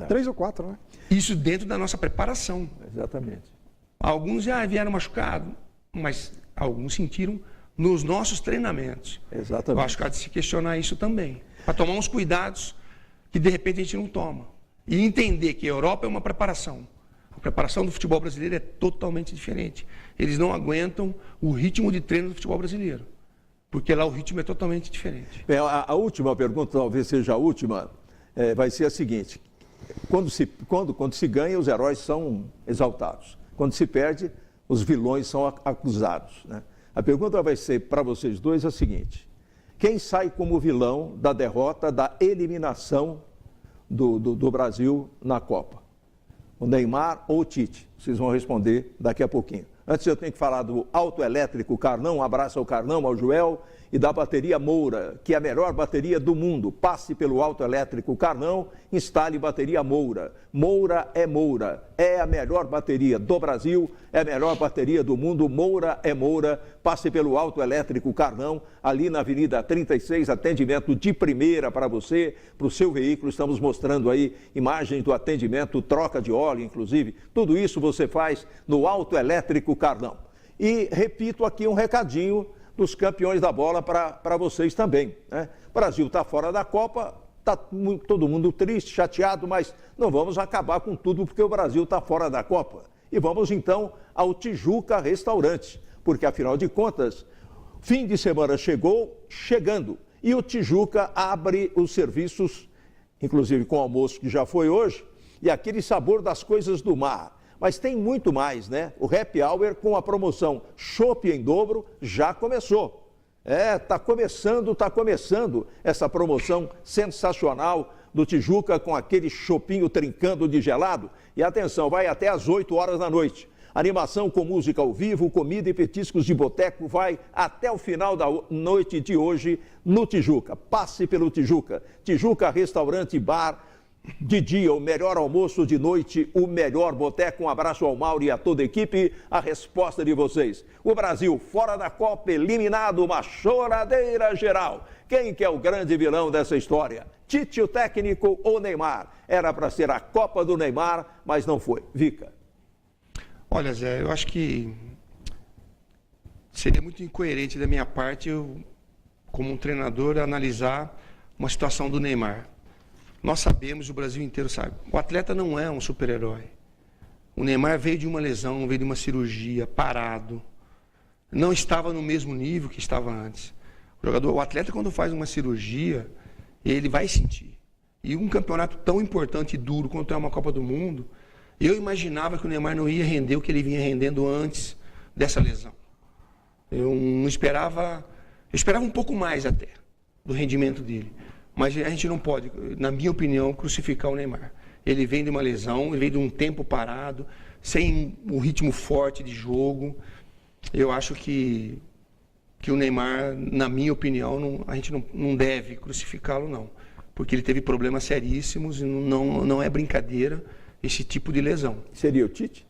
Três ou quatro, né? Isso dentro da nossa preparação. Exatamente. Alguns já vieram machucados, mas alguns sentiram nos nossos treinamentos. Exatamente. Eu acho que há de se questionar isso também, para tomar uns cuidados que de repente a gente não toma. E entender que a Europa é uma preparação. A preparação do futebol brasileiro é totalmente diferente. Eles não aguentam o ritmo de treino do futebol brasileiro, porque lá o ritmo é totalmente diferente. A última pergunta, talvez seja a última, vai ser a seguinte. Quando se ganha, os heróis são exaltados. Quando se perde, os vilões são acusados, né? A pergunta vai ser para vocês dois a seguinte. Quem sai como vilão da derrota, da eliminação do Brasil na Copa? O Neymar ou o Tite? Vocês vão responder daqui a pouquinho. Antes eu tenho que falar do autoelétrico Carnão, um abraço ao Carnão, ao Joel, e da bateria Moura, que é a melhor bateria do mundo. Passe pelo autoelétrico Carnão, instale bateria Moura. Moura, é a melhor bateria do Brasil, é a melhor bateria do mundo. Moura. Passe pelo autoelétrico Carnão, ali na Avenida 36, atendimento de primeira para você, para o seu veículo. Estamos mostrando aí imagens do atendimento, troca de óleo, inclusive. Tudo isso você faz no autoelétrico Carnão. E repito aqui um recadinho dos campeões da bola para vocês também, né? O Brasil está fora da Copa, está todo mundo triste, chateado, mas não vamos acabar com tudo porque o Brasil está fora da Copa. E vamos então ao Tijuca Restaurante, porque afinal de contas, fim de semana chegando, e o Tijuca abre os serviços, inclusive com o almoço que já foi hoje, e aquele sabor das coisas do mar. Mas tem muito mais, né? O Happy Hour com a promoção Chopp em dobro já começou. Tá começando essa promoção sensacional do Tijuca com aquele chopinho trincando de gelado. E atenção, vai até às 8 horas da noite. Animação com música ao vivo, comida e petiscos de boteco vai até o final da noite de hoje no Tijuca. Passe pelo Tijuca. Tijuca Restaurante e Bar, de dia, o melhor almoço de noite, o melhor boteco. Um abraço ao Mauro e a toda a equipe. A resposta de vocês. O Brasil fora da Copa, eliminado, uma choradeira geral. Quem que é o grande vilão dessa história? Tite, o técnico, ou Neymar? Era para ser a Copa do Neymar, mas não foi. Vica. Olha, Zé, eu acho que seria muito incoerente da minha parte eu, como um treinador, analisar uma situação do Neymar. Nós sabemos, o Brasil inteiro sabe, o atleta não é um super-herói. O Neymar veio de uma lesão, veio de uma cirurgia, parado. Não estava no mesmo nível que estava antes. O atleta, quando faz uma cirurgia, ele vai sentir. E um campeonato tão importante e duro quanto é uma Copa do Mundo, eu imaginava que o Neymar não ia render o que ele vinha rendendo antes dessa lesão. Eu não esperava, eu esperava um pouco mais até do rendimento dele. Mas a gente não pode, na minha opinião, crucificar o Neymar. Ele vem de uma lesão, ele vem de um tempo parado, sem um ritmo forte de jogo. Eu acho que o Neymar, na minha opinião, a gente não deve crucificá-lo, não. Porque ele teve problemas seríssimos e não é brincadeira esse tipo de lesão. Seria o Tite?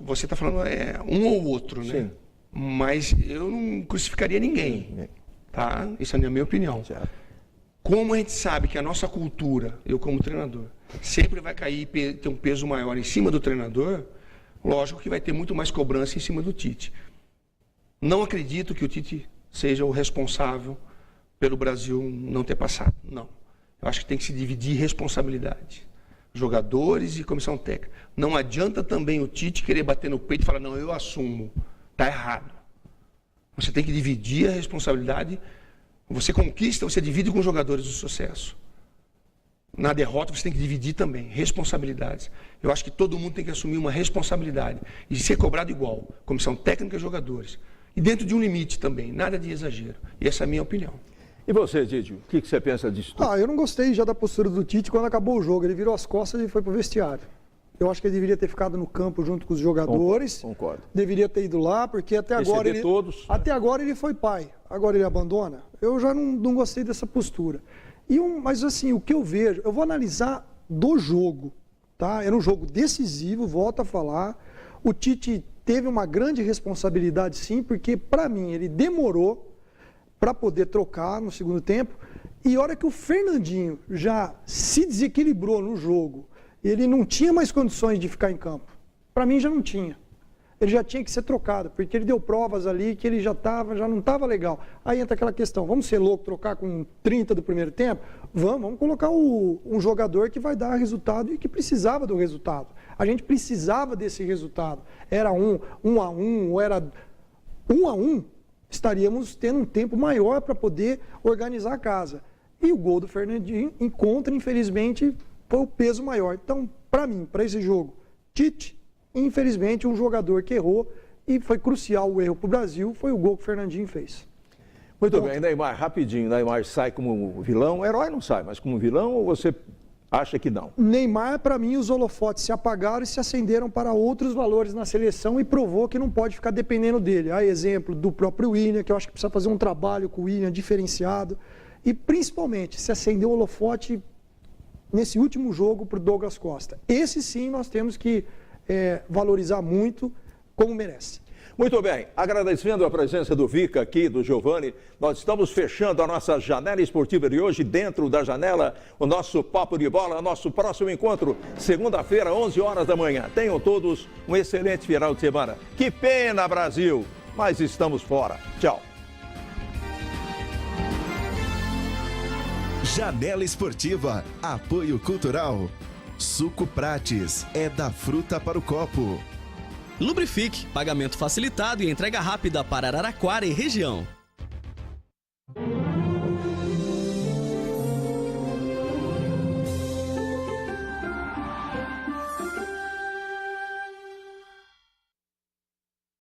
Você está falando um ou outro, né? Sim. Mas eu não crucificaria ninguém. Sim. Tá? Isso é a minha opinião. Certo. Como a gente sabe que a nossa cultura, eu como treinador, sempre vai cair e ter um peso maior em cima do treinador, lógico que vai ter muito mais cobrança em cima do Tite. Não acredito que o Tite seja o responsável pelo Brasil não ter passado. Não. Eu acho que tem que se dividir responsabilidade. Jogadores e comissão técnica. Não adianta também o Tite querer bater no peito e falar, não, eu assumo. Está errado. Você tem que dividir a responsabilidade. Você conquista, você divide com os jogadores do sucesso. Na derrota, você tem que dividir também responsabilidades. Eu acho que todo mundo tem que assumir uma responsabilidade e ser cobrado igual. Comissão técnica e jogadores. E dentro de um limite também, nada de exagero. E essa é a minha opinião. E você, Didi, o que você pensa disso tudo? Eu não gostei já da postura do Tite quando acabou o jogo. Ele virou as costas e foi pro vestiário. Eu acho que ele deveria ter ficado no campo junto com os jogadores. Concordo. Deveria ter ido lá, porque até agora ele foi pai. Agora ele abandona. Eu já não gostei dessa postura. Mas assim, o que eu vejo, eu vou analisar do jogo, tá? Era um jogo decisivo, volto a falar. O Tite teve uma grande responsabilidade, sim, porque para mim ele demorou para poder trocar no segundo tempo. E a hora que o Fernandinho já se desequilibrou no jogo, ele não tinha mais condições de ficar em campo. Para mim já não tinha. Ele já tinha que ser trocado, porque ele deu provas ali que ele já não estava legal. Aí entra aquela questão, vamos ser louco, trocar com 30 do primeiro tempo? Vamos colocar um jogador que vai dar resultado e que precisava do resultado. A gente precisava desse resultado. Era 1-1, ou era 1-1, estaríamos tendo um tempo maior para poder organizar a casa. E o gol do Fernandinho infelizmente, foi o peso maior. Então, para mim, para esse jogo, Tite, infelizmente, um jogador que errou e foi crucial o erro para o Brasil, foi o gol que o Fernandinho fez. Muito bem, Neymar, rapidinho, Neymar sai como vilão, herói não sai, mas como vilão ou você acha que não? Neymar, para mim, os holofotes se apagaram e se acenderam para outros valores na seleção e provou que não pode ficar dependendo dele. Há exemplo do próprio William, que eu acho que precisa fazer um trabalho com o William diferenciado e principalmente se acendeu o holofote nesse último jogo para o Douglas Costa. Esse sim nós temos que valorizar muito como merece. Muito bem, agradecendo a presença do Vica aqui, do Giovani, nós estamos fechando a nossa janela esportiva de hoje, dentro da janela, o nosso Papo de Bola, nosso próximo encontro, segunda-feira, 11 horas da manhã. Tenham todos um excelente final de semana. Que pena, Brasil, mas estamos fora. Tchau. Janela Esportiva, apoio cultural. Suco Prates, é da fruta para o copo. Lubrifique, pagamento facilitado e entrega rápida para Araraquara e região.